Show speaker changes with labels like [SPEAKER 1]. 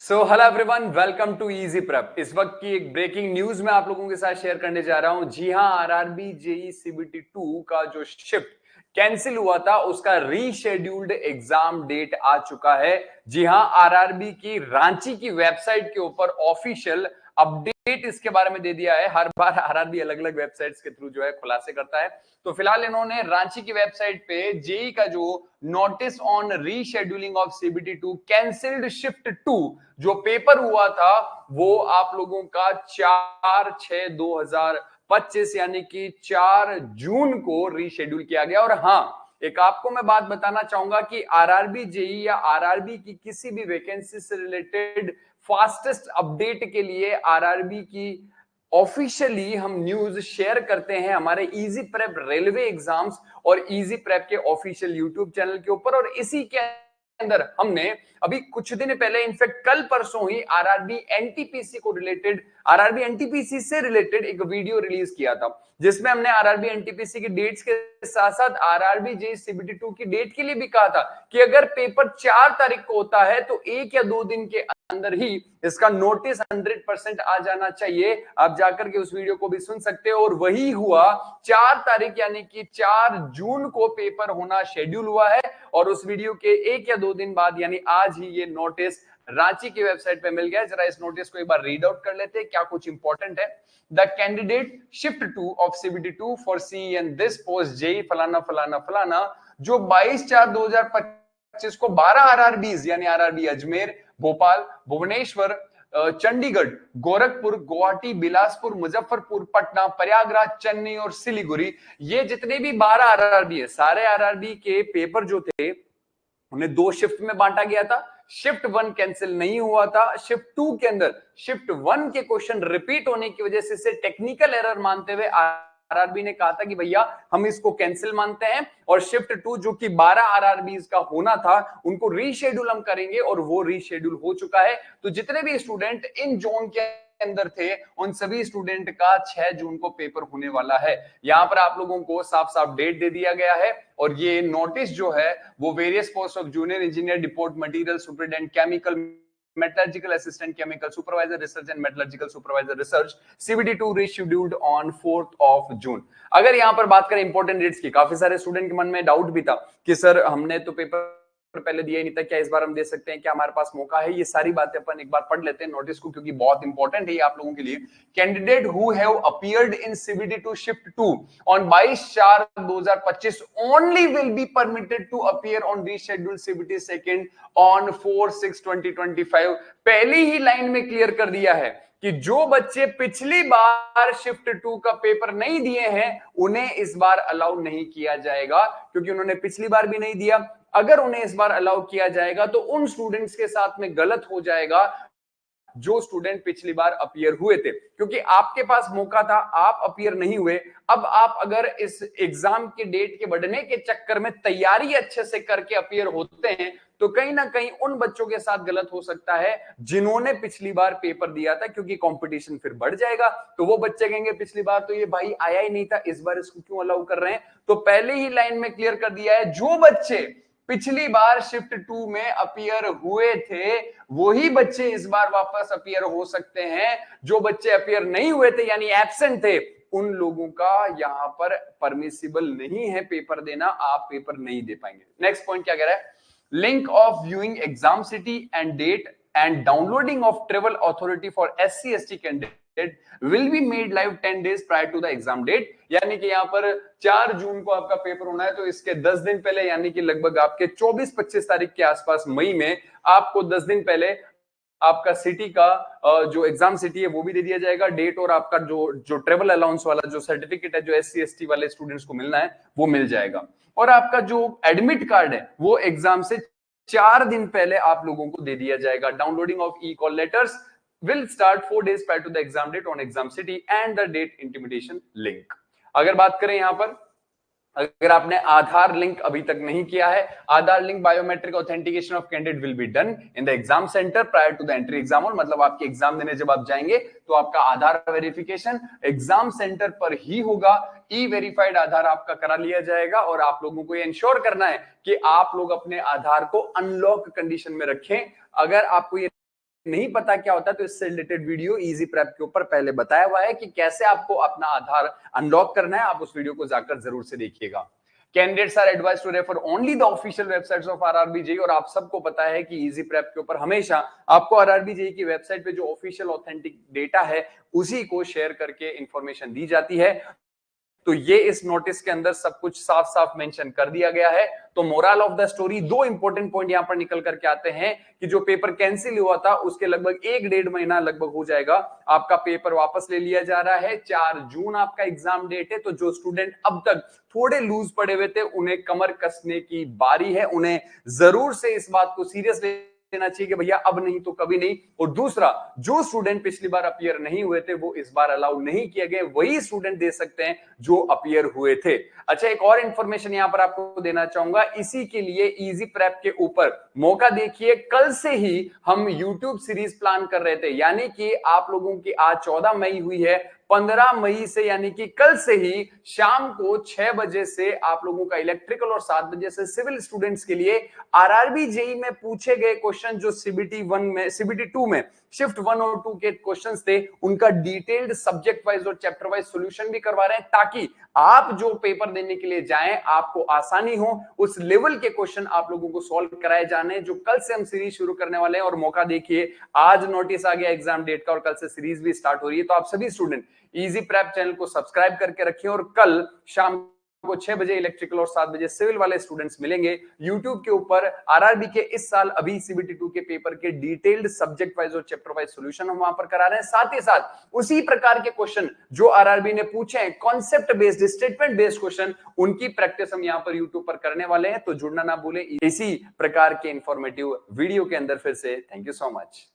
[SPEAKER 1] So hello everyone, welcome to easy prep. इस वक्त की एक ब्रेकिंग न्यूज मैं आप लोगों के साथ शेयर करने जा रहा हूं। जी हां, आरआरबी जेई सीबीटी 2 का जो शिफ्ट कैंसिल हुआ था उसका रीशेड्यूल्ड एग्जाम डेट आ चुका है। जी हां, आरआरबी की रांची की वेबसाइट के ऊपर ऑफिशियल अपडेट इसके बारे में दे दिया है। हर बार आरआरबी अलग अलग वेबसाइट्स के थ्रू जो है खुलासे करता है। तो फिलहाल इन्होंने रांची की वेबसाइट पे जेई का जो notice on rescheduling of CBT 2 cancelled shift 2 जो पेपर हुआ था वो आप लोगों का 4/6/2025 यानी कि 4 जून को रीशेड्यूल किया गया। और हाँ, एक आपको मैं बात बताना चाहूंगा कि आरआरबी जेई या आरआरबी की किसी भी वैकेंसी से रिलेटेड फास्टेस्ट अपडेट के लिए आरआरबी की ऑफिशियली हम न्यूज शेयर करते हैं हमारे इजी प्रेप रेलवे एग्जाम्स और इजी प्रेप के ऑफिशियल यूट्यूब चैनल के ऊपर। और इसी के अंदर हमने अभी कुछ दिन पहले, इनफैक्ट कल परसों ही आरआरबी एनटीपीसी को रिलेटेड, आरआरबी एनटीपीसी से रिलेटेड एक वीडियो रिलीज किया था जिसमें हमने आरआरबी एनटीपीसी की डेट्स के साथ साथ आरआरबी जेई सीबीटी 2 की डेट के लिए भी कहा था कि अगर पेपर 4 तारीख को होता है तो 1 या 2 दिन के अंदर ही इसका नोटिस 100% आ जाना चाहिए। आप जाकर के उस वीडियो को भी सुन सकते हो। और वही हुआ, 4 तारीख यानी कि 4 जून को पेपर होना शेड्यूल हुआ है। और उस वीडियो के 1 या 2 दिन बाद यानी आज ही ये नोटिस रांची की वेबसाइट पे मिल गया। जरा इस नोटिस को एक बार रीड आउट कर लेते हैं, क्या कुछ इंपॉर्टेंट है। The candidate shift 2 of CBT 2 for C and this post JE फलाना फलाना फलाना, जो 22/4/2025 को 12 आरआरबीज यानी आरआरबी अजमेर, भोपाल, भुवनेश्वर, चंडीगढ़, गोरखपुर, गुवाहाटी, बिलासपुर, मुजफ्फरपुर, पटना, प्रयागराज, चेन्नई और सिलीगुड़ी, ये जितने भी 12 आरआरबी है, सारे आरआरबी के पेपर जो थे उन्हें 2 शिफ्ट में बांटा गया था। शिफ्ट 1 कैंसिल नहीं हुआ था। शिफ्ट 2 के अंदर शिफ्ट 1 के क्वेश्चन रिपीट होने की वजह से इसे टेक्निकल एरर मानते हुए आरआरबी ने कहा था कि भैया हम इसको कैंसिल मानते हैं और शिफ्ट 2 जो कि 12 आरआरबीज का होना था उनको रीशेड्यूल हम करेंगे और वो रीशेड्यूल हो चुका है। तो जितने भी स्टूडेंट इन जोन के अंदर थे उन सभी स्टूडेंट का 6 जून को पेपर होने वाला है। यहां पर आप लोगों को साफ साफ डेट दे दिया गया है। और ये नोटिस जो है वो various post of junior engineer, deport material superintendent chemical, metallurgical assistant chemical supervisor research and metallurgical supervisor research, CBT 2 rescheduled on 4 जून। अगर यहां पर बात करें इंपॉर्टेंट डेट्स की, काफी सारे स्टूडेंट के मन में डाउट भी था कि सर हमने तो पेपर पहले दिया ही नहीं था, क्या इस बार हम दे सकते हैं, क्या हमारे पास मौका है। ये सारी बातें अपन एक बार पढ़ लेते हैं नोटिस को, क्योंकि बहुत इंपॉर्टेंट है ये आप लोगों के लिए। Candidate who have appeared in CBT 2 shift 2 on 22/4/2025 only will be permitted to appear on rescheduled CBT second on 4/6/2025। पहली ही लाइन में क्लियर कर दिया है कि जो बच्चे पिछली बार शिफ्ट 2 का पेपर नहीं दिए हैं उन्हें इस बार अलाउ नहीं किया जाएगा, क्योंकि उन्होंने पिछली बार भी नहीं दिया। अगर उन्हें इस बार अलाउ किया जाएगा तो उन स्टूडेंट्स के साथ में गलत हो जाएगा जो स्टूडेंट पिछली बार अपीयर हुए थे, क्योंकि आपके पास मौका था, आप अपीयर नहीं हुए। अब आप अगर इस एग्जाम के डेट के बढ़ने के चक्कर में तैयारी अच्छे से करके अपीयर होते हैं तो कहीं ना कहीं उन बच्चों के साथ गलत हो सकता है जिन्होंने पिछली बार पेपर दिया था, क्योंकि कंपटीशन फिर बढ़ जाएगा। तो वो बच्चे कहेंगे पिछली बार तो ये भाई आया ही नहीं था, इस बार इसको क्यों अलाउ कर रहे हैं। तो पहले ही लाइन में क्लियर कर दिया है, जो बच्चे पिछली बार शिफ्ट 2 में अपीयर हुए थे वही बच्चे इस बार वापस अपीयर हो सकते हैं। जो बच्चे अपीयर नहीं हुए थे यानी एब्सेंट थे उन लोगों का यहां पर परमिसिबल नहीं है पेपर देना, आप पेपर नहीं दे पाएंगे। नेक्स्ट पॉइंट क्या कह रहा है, link of viewing exam city and date and downloading of travel authority for SC/ST candidate will be made live 10 days prior to the exam date। यानी कि यहां पर 4 जून को आपका पेपर होना है तो इसके 10 दिन पहले यानी कि लगभग आपके 24-25 तारीख के आसपास मई में आपको 10 दिन पहले आपका सिटी का जो एग्जाम सिटी है वो भी दे दिया जाएगा, डेट, और आपका जो जो ट्रेवल अलाउंस वाला जो सर्टिफिकेट है जो SC/ST वाले स्टूडेंट्स को मिलना है वो मिल जाएगा। और आपका जो एडमिट कार्ड है वो एग्जाम से 4 दिन पहले आप लोगों को दे दिया जाएगा। Downloading of ई-कॉल letters will start 4 days prior to the exam date on exam city and the date intimidation link। अगर बात करें यहां पर, अगर आपने आधार लिंक अभी तक नहीं किया है, Aadhaar link biometric authentication of candidate will be done in the exam centre prior to the entry exam hall. मतलब आपके एग्जाम देने जब आप जाएंगे तो आपका आधार वेरिफिकेशन एग्जाम सेंटर पर ही होगा। ई वेरीफाइड आधार आपका करा लिया जाएगा और आप लोगों को ये इंश्योर करना है कि आप लोग अपने आधार को अनलॉक कंडीशन में रखें। अगर आपको ये नहीं पता क्या होता है तो इससे रिलेटेड वीडियो इजी प्रेप के ऊपर पहले बताया हुआ है कि कैसे आपको अपना आधार अनलॉक करना है। आप उस वीडियो को जाकर जरूर से देखिएगा। Candidates are advised to refer only the official websites of RRB JEE. और आप सबको पता है कि इजी प्रेप के ऊपर हमेशा आपको आरआरबी जेईई की वेबसाइट पे जो ऑफिशियल ऑथेंटिक डेटा है उसी को शेयर करके इंफॉर्मेशन दी जाती है। तो ये इस नोटिस के अंदर सब कुछ साफ साफ मेंशन कर दिया गया है। तो मोरल ऑफ द स्टोरी, दो इंपॉर्टेंट पॉइंट यहां पर निकल करके आते हैं कि जो पेपर कैंसिल हुआ था उसके लगभग 1-1.5 महीना लगभग हो जाएगा, आपका पेपर वापस ले लिया जा रहा है। 4 जून आपका एग्जाम डेट है। तो जो स्टूडेंट अब तक थोड़े लूज पड़े हुए थे उन्हें कमर कसने की बारी है। उन्हें जरूर से इस बात को सीरियसली लेना चाहिए कि भैया अब नहीं तो कभी नहीं। और दूसरा, जो स्टूडेंट पिछली बार अपीयर नहीं हुए थे वो इस बार अलाउ नहीं किए गए, वही स्टूडेंट दे सकते हैं जो अपीयर हुए थे। अच्छा, एक और इंफॉर्मेशन यहां पर आपको देना चाहूंगा इसी के लिए, इजी प्रेप के ऊपर मौका देखिए। कल से ही हम यूट्यूब सीरीज प्लान कर रहे थे, यानी कि आप लोगों की आज 14 मई हुई है, 15 मई से यानी कि कल से ही शाम को 6 बजे से आप लोगों का इलेक्ट्रिकल और 7 बजे से सिविल स्टूडेंट्स के लिए आरआरबी जेईई में पूछे गए क्वेश्चन जो सीबीटी 1 में, सीबीटी 2 में शिफ्ट 1 और 2 के क्वेश्चंस थे, उनका डिटेल्ड सब्जेक्ट वाइज और चैप्टर वाइज सॉल्यूशन भी करवा रहे हैं, ताकि आप जो पेपर देने के लिए जाएं आपको आसानी हो। उस लेवल के क्वेश्चन आप लोगों को सॉल्व कराए जाने जो कल से हम सीरीज शुरू करने वाले हैं। और मौका देखिए, आज नोटिस आ गया एग्जाम डेट का और कल से सीरीज भी स्टार्ट हो रही है। तो आप सभी स्टूडेंट इजी प्रेप चैनल को सब्सक्राइब करके रखिए और कल शाम को 6 बजे इलेक्ट्रिकल और 7 बजे सिविल वाले स्टूडेंट्स मिलेंगे यूट्यूब के ऊपर। आरआरबी के इस साल अभी सीबीटी 2 के पेपर के डिटेल्ड सब्जेक्ट वाइज और चैप्टर वाइज सॉल्यूशन हम वहां पर करा रहे हैं। साथ ही साथ उसी प्रकार के क्वेश्चन जो आरआरबी ने पूछे हैं, concept based, statement based question, उनकी प्रैक्टिस हम यहां पर यूट्यूब पर करने वाले हैं। तो जुड़ना ना भूलें इसी प्रकार के इंफॉर्मेटिव वीडियो के अंदर। फिर से थैंक यू सो मच।